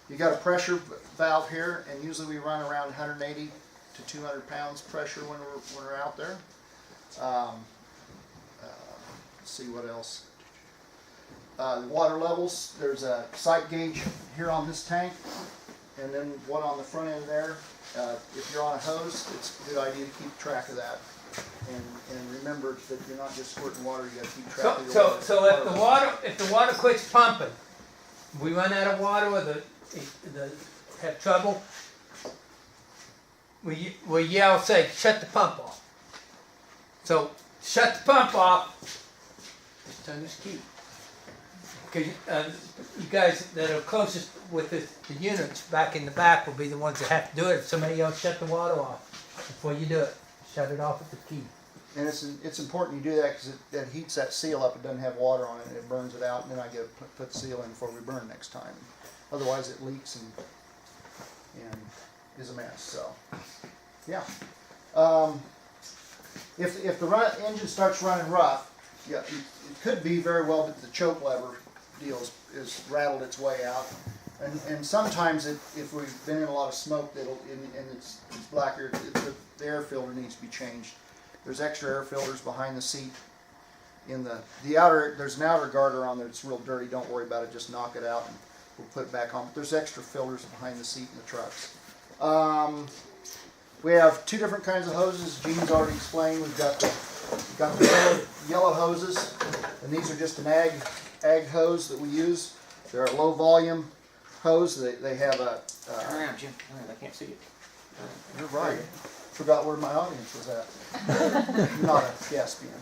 You got a pressure valve here, and usually we run around 180 to 200 pounds pressure when we're out there. Let's see what else. Water levels, there's a sight gauge here on this tank, and then one on the front end there. If you're on a hose, it's a good idea to keep track of that. And remember that you're not just squirting water, you got to keep track of your water. So if the water quits pumping, we run out of water or have trouble, we yell, say, shut the pump off. So shut the pump off, just turn this key. Because you guys that are closest with the units back in the back will be the ones that have to do it. If somebody else shut the water off before you do it, shut it off with the key. And it's important you do that because it heats that seal up. It doesn't have water on it, and it burns it out. And then I get to put the seal in before we burn next time. Otherwise, it leaks and is a mess. So, yeah. If the engine starts running rough, yeah, it could be very well that the choke lever deal is rattled its way out. And sometimes if we've been in a lot of smoke and it's blacker, the air filter needs to be changed. There's extra air filters behind the seat. In the outer, there's an outer garter on there that's real dirty. Don't worry about it. Just knock it out and we'll put it back on. But there's extra filters behind the seat in the trucks. We have two different kinds of hoses. Gene's already explained. We've got the yellow hoses, and these are just an ag hose that we use. They're a low volume hose. They have a. Turn around, Jim. I can't see it. You're right. Forgot where my audience was at. Not a guest being.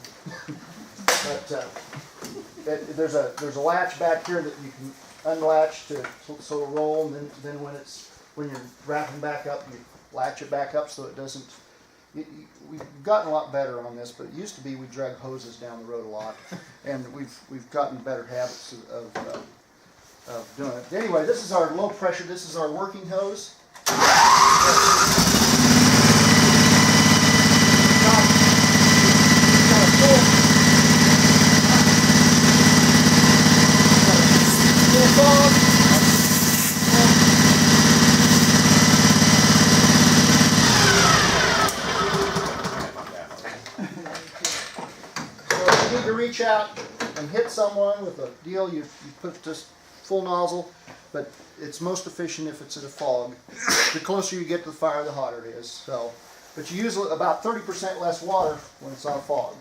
But there's a latch back here that you can unlatch so it'll roll, and then when you're wrapping back up, you latch it back up so it doesn't. We've gotten a lot better on this, but it used to be we drug hoses down the road a lot, and we've gotten better habits of doing it. Anyway, this is our low pressure. This is our working hose. Reach out and hit someone with a deal, you put just full nozzle, but it's most efficient if it's in a fog. The closer you get to the fire, the hotter it is. So, but you use about 30% less water when it's on fog.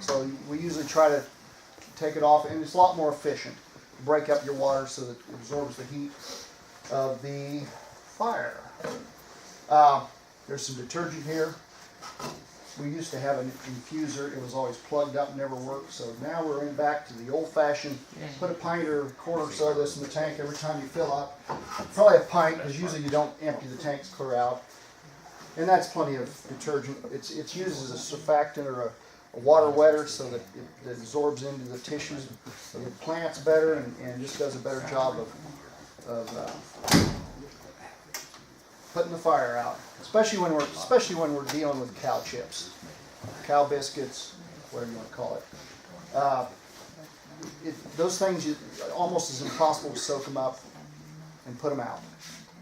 So we usually try to take it off, and it's a lot more efficient. Break up your water so that it absorbs the heat of the fire. There's some detergent here. We used to have an infuser. It was always plugged up, never worked. So now we're back to the old-fashioned, put a pint or a quarter or so of this in the tank every time you fill up. Probably a pint, because usually you don't empty the tanks clear out. And that's plenty of detergent. It's used as a surfactant or a water wetter so that it absorbs into the tissues of the plants better and just does a better job of putting the fire out, especially when we're dealing with cow chips, cow biscuits, whatever you want to call it. Those things almost is impossible to soak them up and put them out.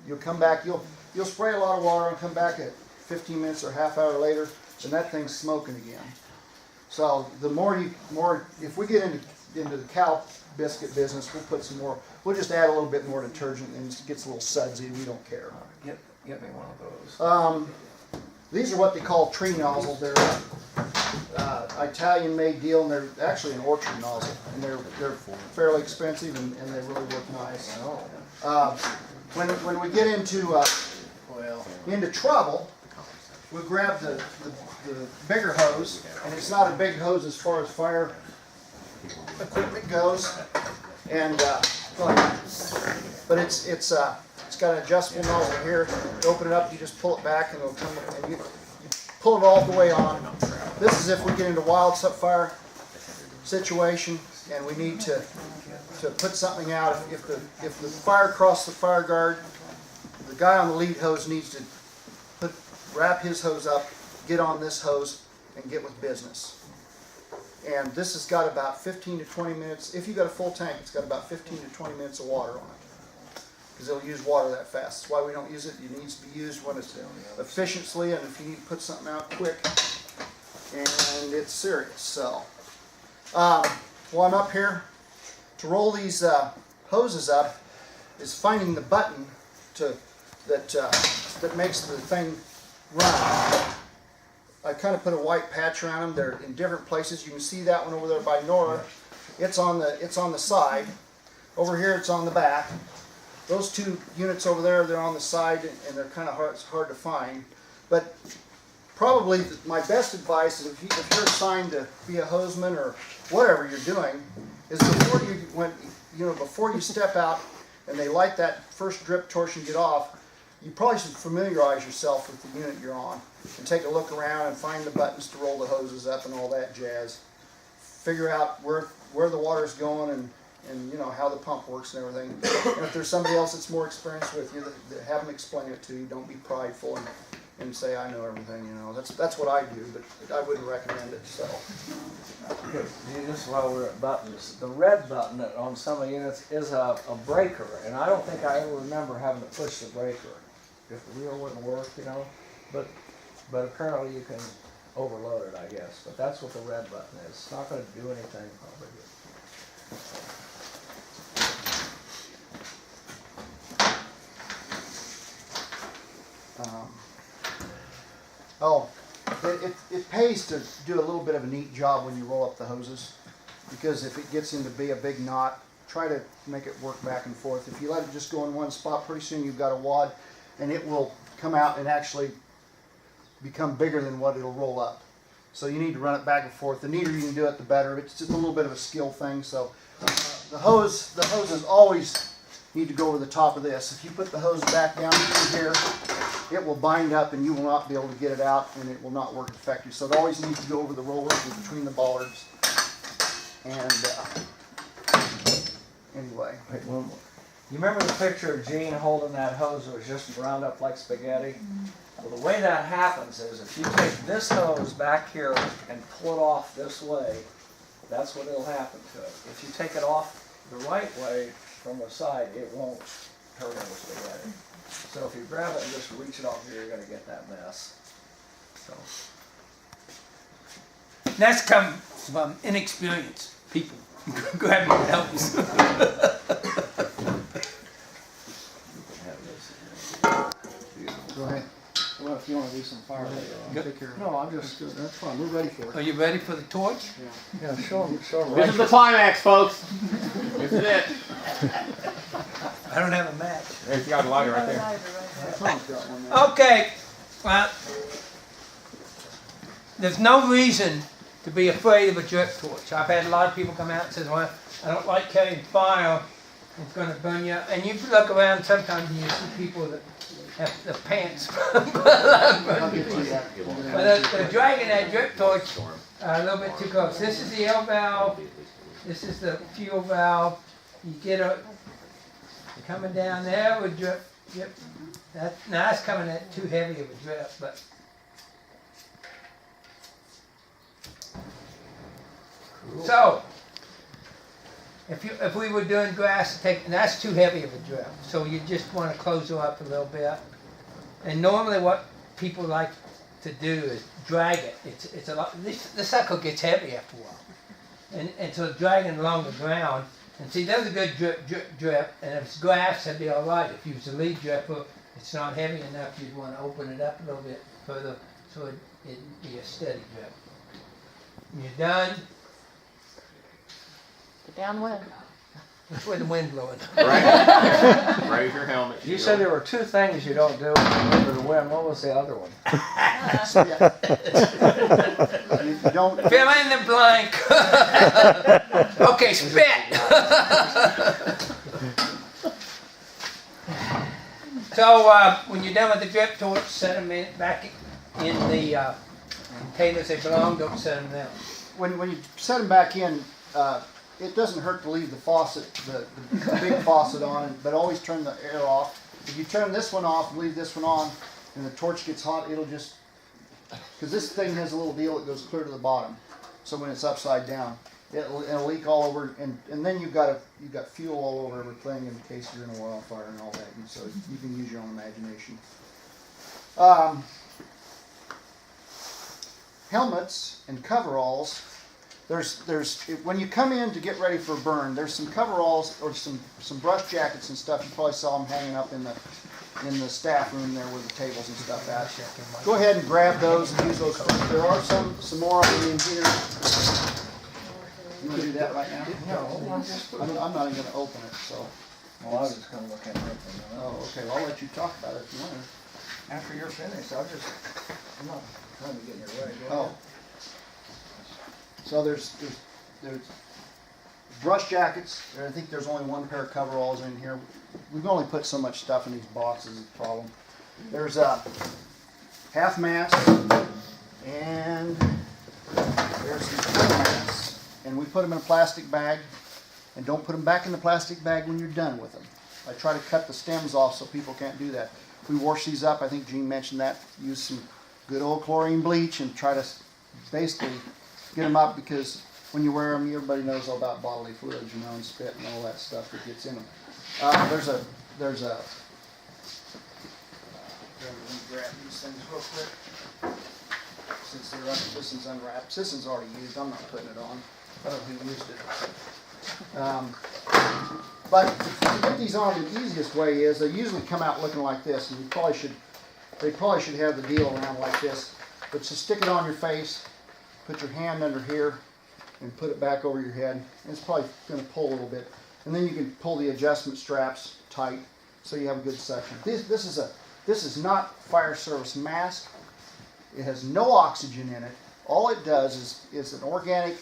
You'll come back, you'll spray a lot of water and come back at 15 minutes or half hour later, and that thing's smoking again. So the more if we get into the cow biscuit business, we'll put some more. We'll just add a little bit more detergent, and it gets a little sudsy. We don't care. Get me one of those. These are what they call tree nozzles. They're Italian-made deal, and they're actually an orchard nozzle, and they're fairly expensive, and they really work nice. When we get into trouble, we grab the bigger hose, and it's not a big hose as far as fire equipment goes, and but it's got an adjustable nozzle here. You open it up, you just pull it back, and it'll come. And you pull it all the way on. This is if we get into wildfire situation and we need to put something out. If the fire crosses the fire guard, the guy on the lead hose needs to wrap his hose up, get on this hose, and get with business. And this has got about 15 to 20 minutes. If you've got a full tank, it's got about 15 to 20 minutes of water on it. because it'll use water that fast. That's why we don't use it. It needs to be used when it's efficiently, and if you need to put something out quick, and it's serious. So, while I'm up here, to roll these hoses up is finding the button that makes the thing run. I kind of put a white patch around them. They're in different places. You can see that one over there by Nora. It's on the side. Over here, it's on the back. Those two units over there, they're on the side, and they're kind of hard to find. But probably my best advice is if you're assigned to be a hosman or whatever you're doing, is before you step out and they light that first drip torch and get off, you probably should familiarize yourself with the unit you're on and take a look around and find the buttons to roll the hoses up and all that jazz. Figure out where the water's going and you know how the pump works and everything. And if there's somebody else that's more experienced with you, that have them explain it to you. Don't be prideful and say I know everything. You know that's what I do, but I wouldn't recommend it. So. Just while we're at buttons, the red button on some of the units is a breaker, and I don't think I ever remember having to push the breaker if the wheel wouldn't work, you know. But apparently you can overload it, I guess. But that's what the red button is. It's not going to do anything probably. It pays to do a little bit of a neat job when you roll up the hoses, because if it gets into be a big knot, try to make it work back and forth. If you let it just go in one spot, pretty soon you've got a wad, and it will come out and actually become bigger than what it'll roll up. So you need to run it back and forth. The neater you can do it, the better. It's just a little bit of a skill thing. So the hoses always need to go over the top of this. If you put the hose back down through here, it will bind up and you will not be able to get it out, and it will not work effectively. So it always needs to go over the rollers between the bollards. And anyway. Wait, one more. You remember the picture of Gene holding that hose that was just ground up like spaghetti? Well, the way that happens is if you take this hose back here and pull it off this way, that's what will happen to it. If you take it off the right way from the side, it won't turn into spaghetti. So if you grab it and just reach it off here, you're going to get that mess. So. That's come from inexperienced people. Grab me and help us. Go ahead. Well, if you want to do some fire later on. Take care of it. No, I'm just. That's fine. We're ready for Are it. you ready for the torch? Yeah, show them. This is the climax, folks. This is it. I don't have a match. There's got a lighter right there. Tom's got one there. Okay, well, there's no reason to be afraid of a drip torch. I've had a lot of people come out and say, well, I don't like carrying fire, it's going to burn you up. And you look around sometimes and you see people that have the pants. I'll get you that. But they're dragging that drip torch a little bit too close. This is the L valve, this is the fuel valve. You get a, coming down there with drip. Yep. Now that's coming at too heavy of a drip, but cool. So if we were doing grass, that's too heavy of a drip. So you just want to close her up a little bit. And normally what people like to do is drag it. It's a lot. The sucker gets heavy after a while, and so dragging along the ground. And see, there's a good drip, drip, drip, and if it's grass, that'd be all right. If you use a lead dripper, it's not heavy enough, you'd want to open it up a little bit further so it'd be a steady drip. When you're done, Downwind. that's where the wind blowing. Right. Raise your helmet. You said there were two things you don't do under the wind. What was the other one? You don't. Fill in the blank. Okay, spit. So when you're done with the drip torch, set them back in the containers they belong. Don't set them down. When you set them back in, it doesn't hurt to leave the faucet, the big faucet on, but always turn the air off. If you turn this one off and leave this one on, and the torch gets hot, it'll just, because this thing has a little deal that goes clear to the bottom. So when it's upside down, It'll leak all over, and then you've got fuel all over everything in case you're in a wildfire and all that. And so you can use your own imagination. Helmets and coveralls. There's when you come in to get ready for a burn, there's some coveralls or some brush jackets and stuff. You probably saw them hanging up in the staff room there with the tables and stuff at. Go ahead and grab those and use those. There are some more of them in here. You want to do that right now? No, I'm not even going to open it. So. Well, I was just gonna look at it. Oh, okay. Well, I'll let you talk about it if you want to. After you're finished, I'm not trying to get in your way. Go Oh. ahead. So there's brush jackets. I think there's only one pair of coveralls in here. We've only put so much stuff in these boxes. Is the problem. There's a half mask, and there's some full masks, and we put them in a plastic bag. And don't put them back in the plastic bag when you're done with them. I try to cut the stems off so people can't do that. We wash these up. I think Gene mentioned that. Use some good old chlorine bleach and try to basically get them up, because when you wear them, everybody knows all about bodily fluids, you know, and spit and all that stuff that gets in them. There's a. Let me grab these things real quick. Since they're this one's unwrapped. This one's already used. I'm not putting it on. I don't know who used it. But to get these on, the easiest way is they usually come out looking like this, and they probably should have the deal around like this. But just stick it on your face, put your hand under here, and put it back over your head. And it's probably going to pull a little bit, and then you can pull the adjustment straps tight so you have a good suction. This is not fire service mask. It has no oxygen in it. All it does is an organic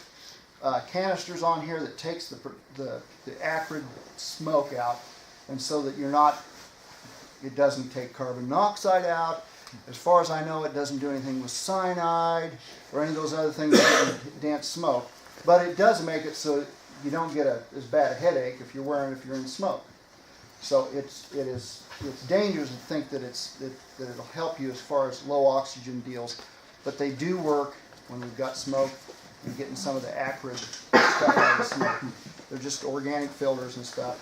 canisters on here that takes the acrid smoke out, and so that it doesn't take carbon monoxide out. As far as I know, it doesn't do anything with cyanide or any of those other things that dance smoke. But it does make it so you don't get as bad a headache if you're in smoke. So it's dangerous to think that it'll help you as far as low oxygen deals, but they do work when we've got smoke. You're getting some of the acrid stuff out of the smoke. They're just organic filters and stuff.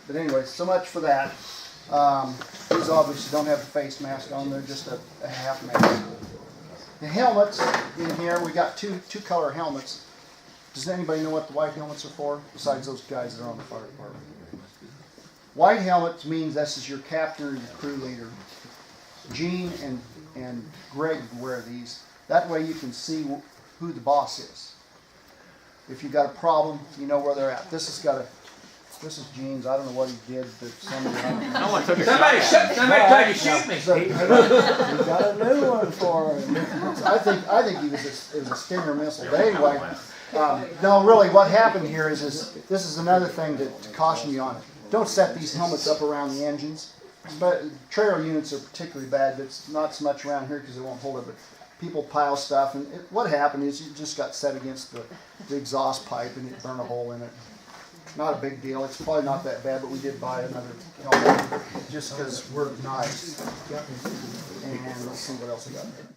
But anyway, so much for that. These obviously don't have a face mask on. They're just a half mask. The helmets in here, we got two color helmets. Does anybody know what the white helmets are for? Besides those guys that are on the fire department. White helmets means this is your captain or your crew leader. Gene and Greg wear these. That way you can see who the boss is. If you've got a problem, you know where they're at. This is Gene's. I don't know what he did, but No one took a Somebody shot. tried to shoot me. So, We got a new one for him. I think it was a Stinger missile. But anyway, no, really, what happened here is this is another thing to caution you on. Don't set these helmets up around the engines. But trailer units are particularly bad, but it's not so much around here because it won't hold it. But people pile stuff, and what happened is it just got set against the exhaust pipe, and it burned a hole in it. Not a big deal. It's probably not that bad, but we did buy another helmet just because we're nice. And let's see what else we got there.